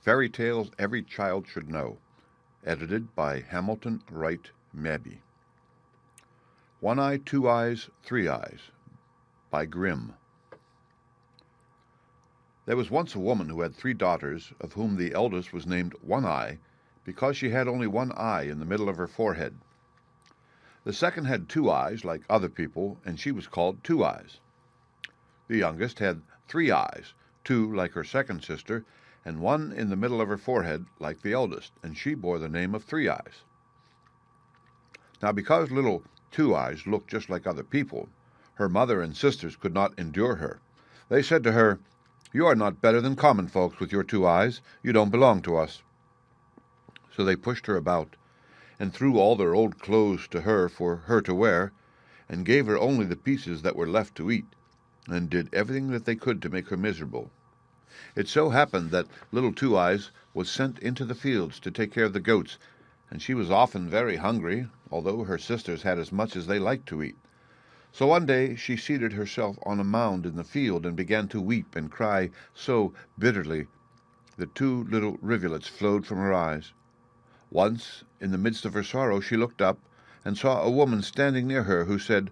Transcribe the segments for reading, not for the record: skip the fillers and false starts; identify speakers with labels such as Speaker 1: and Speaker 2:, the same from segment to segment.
Speaker 1: Fairy Tales Every Child Should Know, edited by Hamilton Wright Mabie. One Eye, Two Eyes, Three Eyes, by Grimm. There was once a woman who had 3 daughters, of whom the eldest was named One Eye, because she had only one eye in the middle of her forehead. The second had 2 eyes, like other people, and she was called Two Eyes. The youngest had 3 eyes, 2 like her second sister, and 1 in the middle of her forehead, like the eldest, and she bore the name of Three Eyes. Now because little Two Eyes looked just like other people, her mother and sisters could not endure her. They said to her, "You are not better than common folks with your 2 eyes. You don't belong to us." So they pushed her about, and threw all their old clothes to her for her to wear, and gave her only the pieces that were left to eat, and did everything that they could to make her miserable. It so happened that little Two Eyes was sent into the fields to take care of the goats, and she was often very hungry, although her sisters had as much as they liked to eat. So one day she seated herself on a mound in the field and began to weep and cry so bitterly that 2 little rivulets flowed from her eyes. Once, in the midst of her sorrow, she looked up and saw a woman standing near her who said,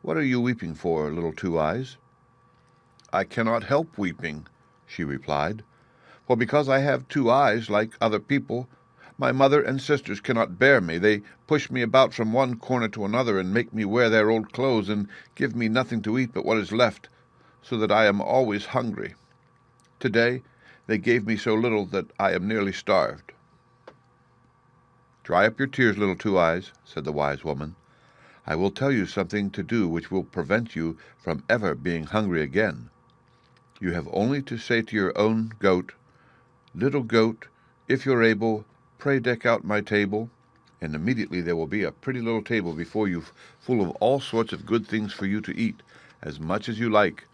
Speaker 1: "What are you weeping for, little Two Eyes?" "I cannot help weeping," she replied, "for because I have 2 eyes like other people, my mother and sisters cannot bear me. They push me about from one corner to another and make me wear their old clothes and give me nothing to eat but what is left, so that I am always hungry. Today they gave me so little that I am nearly starved." "Dry up your tears, little Two Eyes," said the wise woman. "I will tell you something to do which will prevent you from ever being hungry again. You have only to say to your own goat, 'Little goat, if you're able, pray deck out my table,' and immediately there will be a pretty little table before you full of all sorts of good things for you to eat, as much as you like.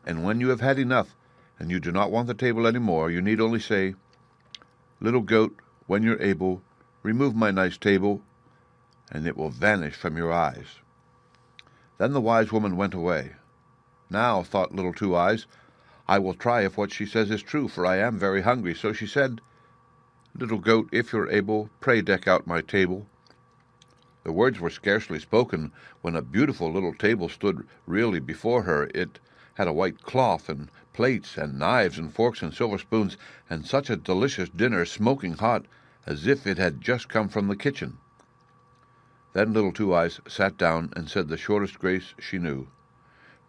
Speaker 1: And when you have had enough, and you do not want the table any more, you need only say, 'Little goat, when you're able, remove my nice table,' and it will vanish from your eyes." Then the wise woman went away. "Now," thought little Two Eyes, "I will try if what she says is true, for I am very hungry." So she said, "Little goat, if you're able, pray deck out my table." The words were scarcely spoken when a beautiful little table stood really before her. It had a white cloth and plates and knives and forks and silver spoons, and such a delicious dinner, smoking hot, as if it had just come from the kitchen. Then little Two Eyes sat down and said the shortest grace she knew.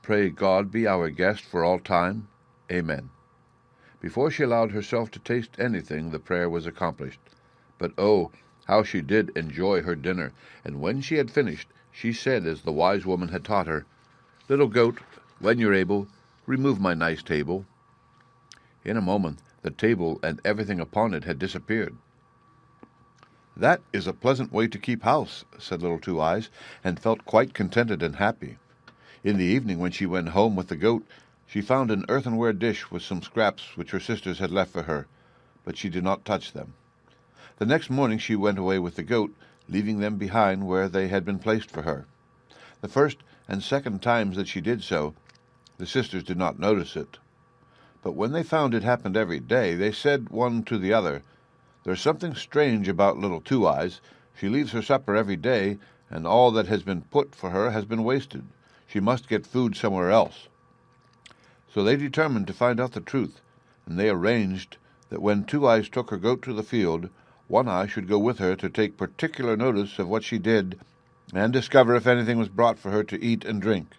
Speaker 1: "Pray God be our guest for all time. Amen." Before she allowed herself to taste anything, the prayer was accomplished. But oh, how she did enjoy her dinner! And when she had finished, she said, as the wise woman had taught her, "Little goat, when you're able, remove my nice table." In a moment, the table and everything upon it had disappeared. "That is a pleasant way to keep house," said little Two Eyes, and felt quite contented and happy. In the evening, when she went home with the goat, she found an earthenware dish with some scraps which her sisters had left for her, but she did not touch them. The next morning she went away with the goat, leaving them behind where they had been placed for her. The first and second times that she did so, the sisters did not notice it. But when they found it happened every day, they said one to the other, "There's something strange about little Two Eyes. She leaves her supper every day, and all that has been put for her has been wasted. She must get food somewhere else." So they determined to find out the truth, and they arranged that when Two Eyes took her goat to the field, One Eye should go with her to take particular notice of what she did and discover if anything was brought for her to eat and drink.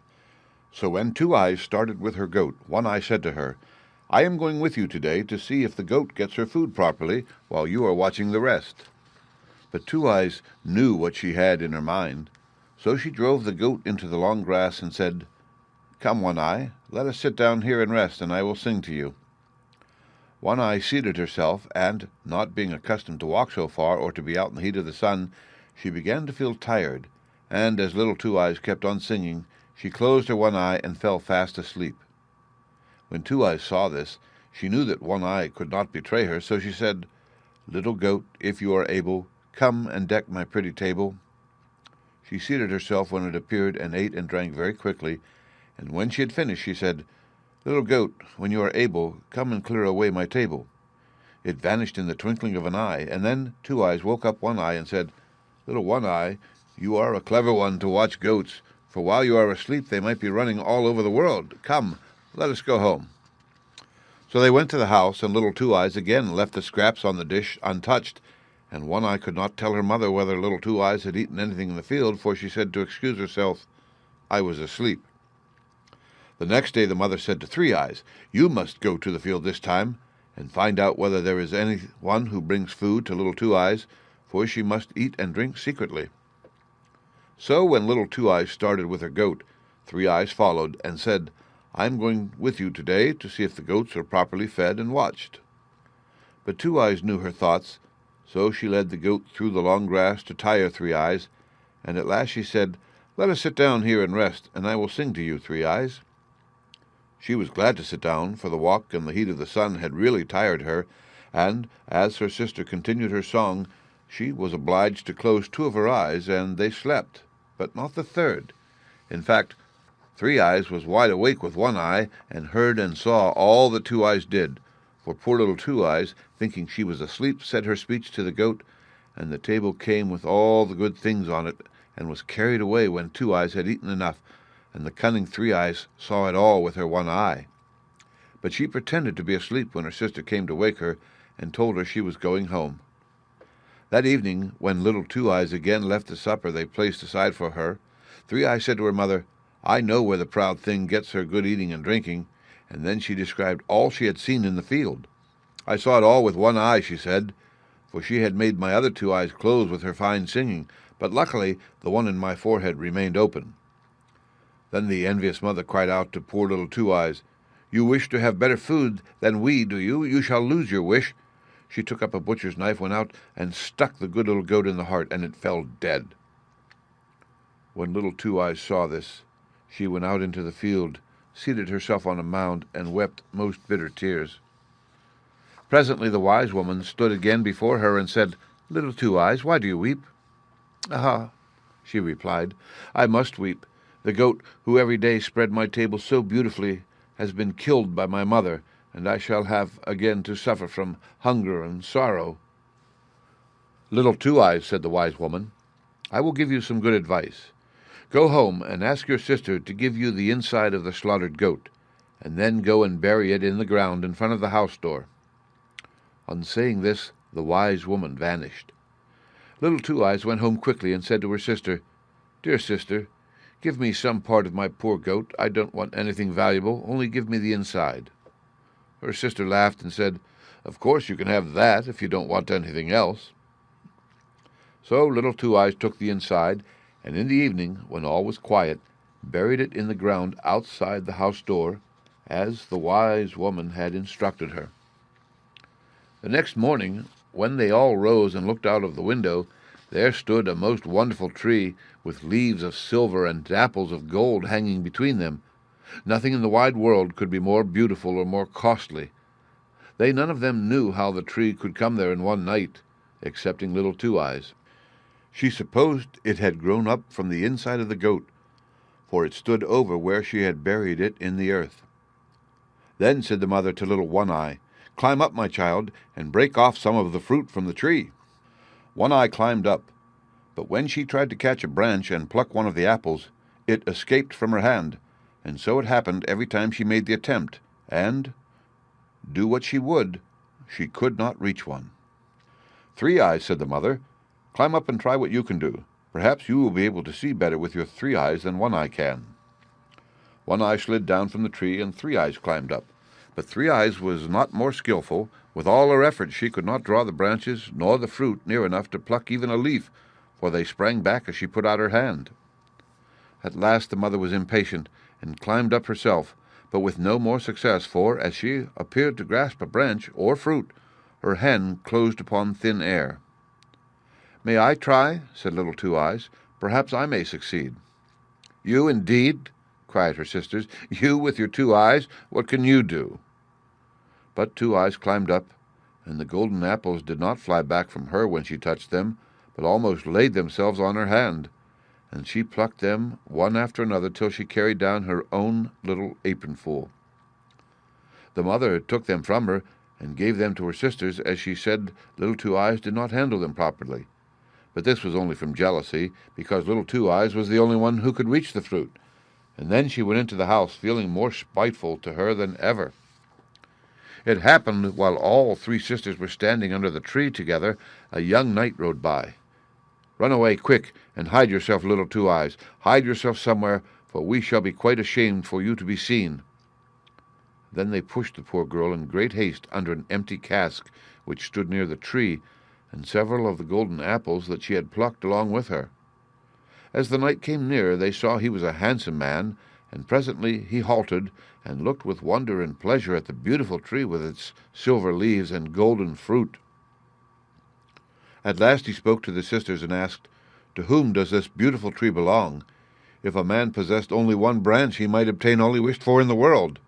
Speaker 1: So when Two Eyes started with her goat, One Eye said to her, "I am going with you today to see if the goat gets her food properly while you are watching the rest." But Two Eyes knew what she had in her mind, so she drove the goat into the long grass and said, "Come, One Eye, let us sit down here and rest, and I will sing to you." One Eye seated herself, and, not being accustomed to walk so far or to be out in the heat of the sun, she began to feel tired, and as little Two Eyes kept on singing, she closed her one eye and fell fast asleep. When Two Eyes saw this, she knew that One Eye could not betray her, so she said, "Little goat, if you are able, come and deck my pretty table." She seated herself when it appeared, and ate and drank very quickly, and when she had finished, she said, "Little goat, when you are able, come and clear away my table." It vanished in the twinkling of an eye, and then Two Eyes woke up One Eye and said, "Little One Eye, you are a clever one to watch goats, for while you are asleep they might be running all over the world. Come, let us go home." So they went to the house, and Little Two Eyes again left the scraps on the dish untouched, and One Eye could not tell her mother whether Little Two Eyes had eaten anything in the field, for she said to excuse herself, "I was asleep." The next day the mother said to Three Eyes, "You must go to the field this time, and find out whether there is any one who brings food to Little Two Eyes, for she must eat and drink secretly." So when Little Two Eyes started with her goat, Three Eyes followed, and said, "I am going with you today to see if the goats are properly fed and watched." But Two Eyes knew her thoughts, so she led the goat through the long grass to tire Three Eyes, and at last she said, "Let us sit down here and rest, and I will sing to you, Three Eyes." She was glad to sit down, for the walk and the heat of the sun had really tired her, and as her sister continued her song, she was obliged to close two of her eyes, and they slept, but not the third. In fact, Three Eyes was wide awake with one eye, and heard and saw all that Two Eyes did, for poor Little Two Eyes, thinking she was asleep, said her speech to the goat, and the table came with all the good things on it, and was carried away when Two Eyes had eaten enough, and the cunning Three Eyes saw it all with her one eye. But she pretended to be asleep when her sister came to wake her, and told her she was going home. That evening, when Little Two Eyes again left the supper they placed aside for her, Three Eyes said to her mother, "I know where the proud thing gets her good eating and drinking," and then she described all she had seen in the field. "I saw it all with one eye," she said, "for she had made my other two eyes close with her fine singing, but luckily the one in my forehead remained open." Then the envious mother cried out to poor Little Two Eyes, "You wish to have better food than we, do you? You shall lose your wish." She took up a butcher's knife, went out, and stuck the good little goat in the heart, and it fell dead. When Little Two Eyes saw this, she went out into the field, seated herself on a mound, and wept most bitter tears. Presently the wise woman stood again before her and said, "Little Two Eyes, why do you weep?" "Ah," she replied, "I must weep. The goat, who every day spread my table so beautifully, has been killed by my mother, and I shall have again to suffer from hunger and sorrow." "Little Two Eyes," said the wise woman, "I will give you some good advice. Go home and ask your sister to give you the inside of the slaughtered goat, and then go and bury it in the ground in front of the house door." On saying this, the wise woman vanished. Little Two Eyes went home quickly and said to her sister, "Dear sister, give me some part of my poor goat. I don't want anything valuable, only give me the inside." Her sister laughed and said, "Of course you can have that if you don't want anything else." So Little Two Eyes took the inside, and in the evening, when all was quiet, buried it in the ground outside the house door, as the wise woman had instructed her. The next morning, when they all rose and looked out of the window, there stood a most wonderful tree, with leaves of silver and apples of gold hanging between them. Nothing in the wide world could be more beautiful or more costly. They none of them knew how the tree could come there in one night, excepting Little Two Eyes. She supposed it had grown up from the inside of the goat, for it stood over where she had buried it in the earth. Then said the mother to Little One Eye, "Climb up, my child, and break off some of the fruit from the tree." One Eye climbed up, but when she tried to catch a branch and pluck one of the apples, it escaped from her hand, and so it happened every time she made the attempt, and, do what she would, she could not reach one. "Three Eyes," said the mother, "climb up and try what you can do. Perhaps you will be able to see better with your three eyes than One Eye can." One Eye slid down from the tree, and Three Eyes climbed up. But Three Eyes was not more skilful. With all her efforts she could not draw the branches nor the fruit near enough to pluck even a leaf, for they sprang back as she put out her hand. At last the mother was impatient, and climbed up herself, but with no more success, for, as she appeared to grasp a branch or fruit, her hand closed upon thin air. "May I try?" said Little Two Eyes. "Perhaps I may succeed." "You indeed?" cried her sisters. "You with your two eyes? What can you do?" But Two Eyes climbed up, and the golden apples did not fly back from her when she touched them, but almost laid themselves on her hand, and she plucked them one after another till she carried down her own little apronful. The mother took them from her, and gave them to her sisters, as she said Little Two Eyes did not handle them properly. But this was only from jealousy, because Little Two Eyes was the only one who could reach the fruit. And then she went into the house, feeling more spiteful to her than ever. It happened while all three sisters were standing under the tree together, a young knight rode by. "Run away quick, and hide yourself, Little Two Eyes. Hide yourself somewhere, for we shall be quite ashamed for you to be seen." Then they pushed the poor girl in great haste under an empty cask which stood near the tree, and several of the golden apples that she had plucked along with her. As the knight came near, they saw he was a handsome man, and presently he halted and looked with wonder and pleasure at the beautiful tree with its silver leaves and golden fruit. At last he spoke to the sisters and asked, "To whom does this beautiful tree belong? If a man possessed only one branch, he might obtain all he wished for in the world."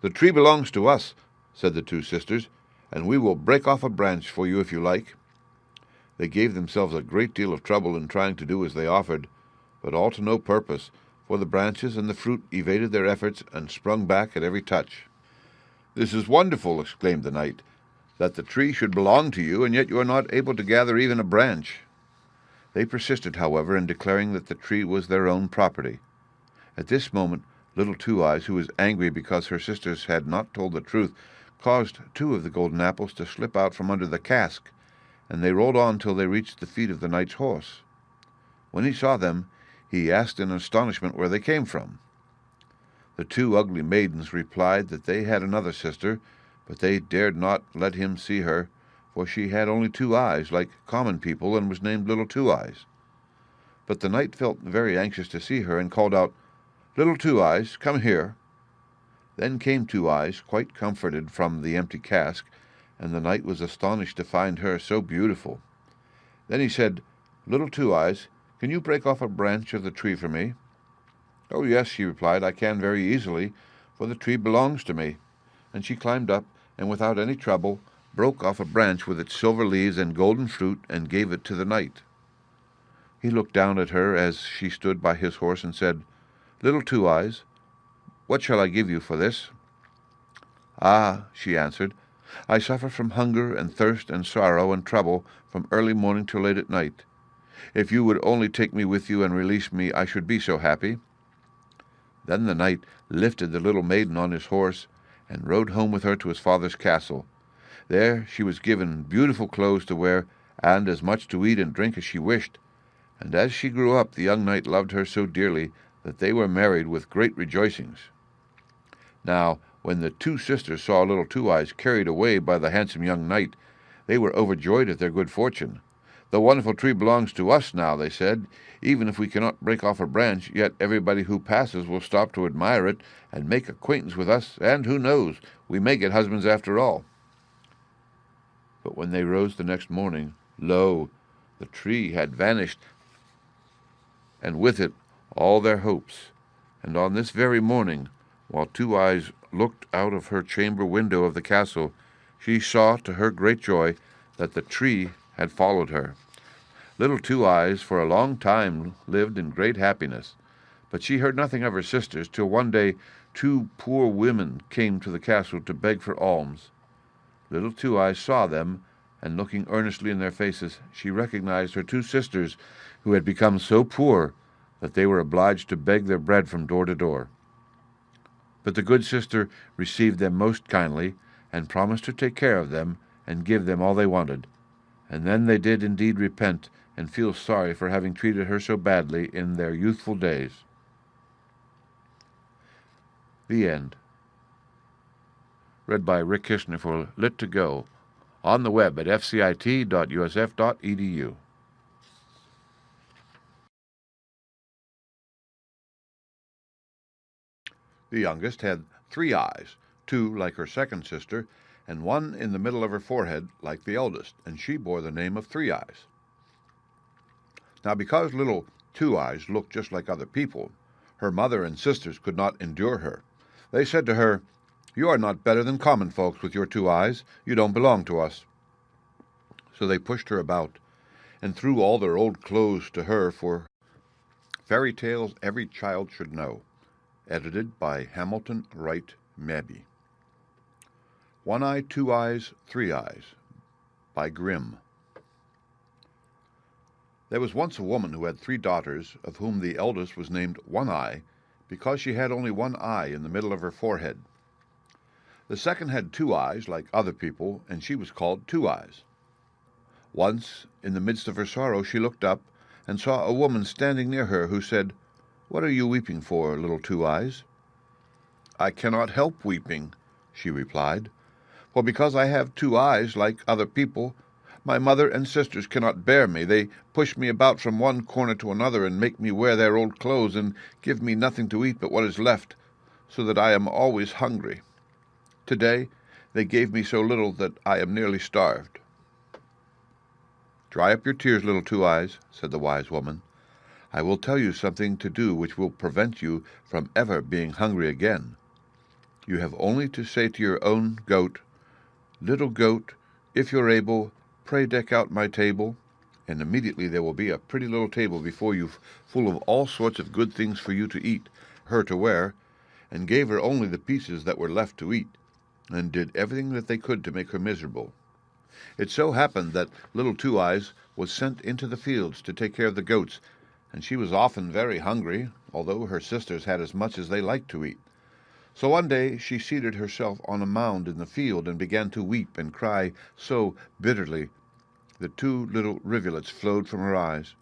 Speaker 1: "The tree belongs to us," said the two sisters, "and we will break off a branch for you if you like." They gave themselves a great deal of trouble in trying to do as they offered, but all to no purpose, for the branches and the fruit evaded their efforts and sprung back at every touch. "This is wonderful," exclaimed the knight, "that the tree should belong to you, and yet you are not able to gather even a branch." They persisted, however, in declaring that the tree was their own property. At this moment Little Two Eyes, who was angry because her sisters had not told the truth, caused two of the golden apples to slip out from under the cask, and they rolled on till they reached the feet of the knight's horse. When he saw them, he asked in astonishment where they came from. The two ugly maidens replied that they had another sister, but they dared not let him see her, for she had only 2 eyes, like common people, and was named Little Two Eyes. But the knight felt very anxious to see her, and called out, "Little Two Eyes, come here." Then came Two Eyes, quite comforted from the empty cask, and the knight was astonished to find her so beautiful. Then he said, "Little Two Eyes, can you break off a branch of the tree for me?" "Oh, yes," she replied, "I can very easily, for the tree belongs to me." And she climbed up, and without any trouble broke off a branch with its silver leaves and golden fruit, and gave it to the knight. He looked down at her as she stood by his horse, and said, "Little Two Eyes, what shall I give you for this?" "Ah," she answered, "I suffer from hunger and thirst and sorrow and trouble from early morning till late at night. If you would only take me with you and release me, I should be so happy." Then the knight lifted the little maiden on his horse, and rode home with her to his father's castle. There she was given beautiful clothes to wear, and as much to eat and drink as she wished, and as she grew up the young knight loved her so dearly that they were married with great rejoicings. Now when the two sisters saw Little Two Eyes carried away by the handsome young knight, they were overjoyed at their good fortune. "The wonderful tree belongs to us now," they said. "Even if we cannot break off a branch, yet everybody who passes will stop to admire it and make acquaintance with us, and who knows, we may get husbands after all." But when they rose the next morning, lo, the tree had vanished, and with it all their hopes. And on this very morning, while Two Eyes looked out of her chamber window of the castle, she saw, to her great joy, that the tree had followed her. Little Two Eyes for a long time lived in great happiness, but she heard nothing of her sisters till one day 2 poor women came to the castle to beg for alms. Little Two Eyes saw them, and looking earnestly in their faces, she recognized her 2 sisters, who had become so poor that they were obliged to beg their bread from door to door. But the good sister received them most kindly, and promised to take care of them and give them all they wanted. And then they did indeed repent and feel sorry for having treated her so badly in their youthful days. The end. Read by Rick Kishner for Lit2Go, on the web at fcit.usf.edu. The youngest had 3 eyes, 2 like her second sister, and 1 in the middle of her forehead like the eldest, and she bore the name of Three Eyes. Now because Little Two Eyes looked just like other people, her mother and sisters could not endure her. They said to her, "You are not better than common folks with your 2 eyes. You don't belong to us." So they pushed her about, and threw all their old clothes to her for Fairy Tales Every Child Should Know, edited by Hamilton Wright Mabie. One Eye, Two Eyes, Three Eyes by Grimm. There was once a woman who had 3 daughters, of whom the eldest was named One Eye, because she had only one eye in the middle of her forehead. The second had 2 eyes, like other people, and she was called Two Eyes. Once, in the midst of her sorrow, she looked up and saw a woman standing near her who said, "What are you weeping for, little Two Eyes?" "I cannot help weeping," she replied, "for because I have 2 eyes, like other people, my mother and sisters cannot bear me. They push me about from one corner to another and make me wear their old clothes and give me nothing to eat but what is left, so that I am always hungry. Today they gave me so little that I am nearly starved." "Dry up your tears, little Two Eyes," said the wise woman. "I will tell you something to do which will prevent you from ever being hungry again. You have only to say to your own goat, 'Little goat, if you're able, pray deck out my table,' and immediately there will be a pretty little table before you full of all sorts of good things for you to eat, her to wear, and gave her only the pieces that were left to eat, and did everything that they could to make her miserable. It so happened that little Two Eyes was sent into the fields to take care of the goats, and she was often very hungry, although her sisters had as much as they liked to eat. So one day she seated herself on a mound in the field and began to weep and cry so bitterly that 2 little rivulets flowed from her eyes.